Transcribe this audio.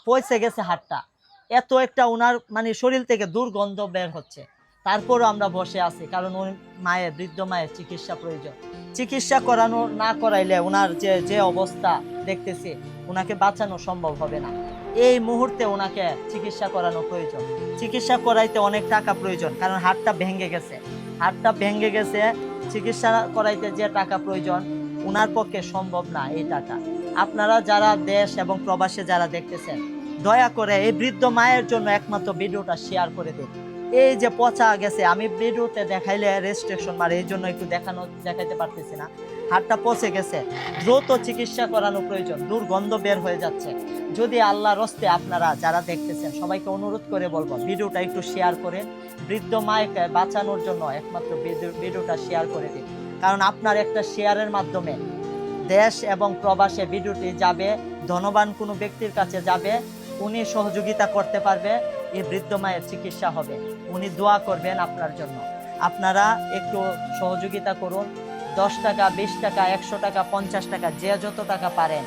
পচে গেছে হাড়টা, এত একটা ওনার মানে শরীর থেকে দুর্গন্ধ বের হচ্ছে, তারপরও আমরা বসে আছি, কারণ ওই মায়ের, বৃদ্ধ মায়ের চিকিৎসা প্রয়োজন। চিকিৎসা করানো না করাইলে ওনার যে যে অবস্থা দেখতেছি, ওনাকে বাঁচানো সম্ভব হবে না। এই মুহূর্তে ওনাকে চিকিৎসা করানো প্রয়োজন। চিকিৎসা করাইতে অনেক টাকা প্রয়োজন, কারণ হাড়টা ভেঙে গেছে। হাড়টা ভেঙে গেছে, চিকিৎসা করাইতে যে টাকা প্রয়োজন, ওনার পক্ষে সম্ভব না এই টাকা। আপনারা যারা দেশ এবং প্রবাসে যারা দেখতেছেন, দয়া করে এই বৃদ্ধ মায়ের জন্য একমাত্র ভিডিওটা শেয়ার করে দিন। এই যে পচা গেছে, আমি ভিডিওতে দেখাইলে রেস্ট্রিকশন মারে, এই জন্য একটু দেখাইতে পারতেছি না। হাড়টা পচে গেছে, দ্রুত চিকিৎসা করানো প্রয়োজন, দুর্গন্ধ বের হয়ে যাচ্ছে। যদি আল্লাহর হস্তে আপনারা যারা দেখতেছেন, সবাইকে অনুরোধ করে বলবো ভিডিওটা একটু শেয়ার করেন। বৃদ্ধ মাকে বাঁচানোর জন্য একমাত্র ভিডিওটা শেয়ার করে দিন, কারণ আপনার একটা শেয়ারের মাধ্যমে দেশ এবং প্রবাসে ভিডিওটি যাবে, ধনবান কোনো ব্যক্তির কাছে যাবে, উনি সহযোগিতা করতে পারবে, এই বৃদ্ধ মায়ের চিকিৎসা হবে, উনি দোয়া করবেন আপনার জন্য। আপনারা একটু সহযোগিতা করুন, 10 টাকা, 20 টাকা, 100 টাকা, 50 টাকা, যে যত টাকা পারেন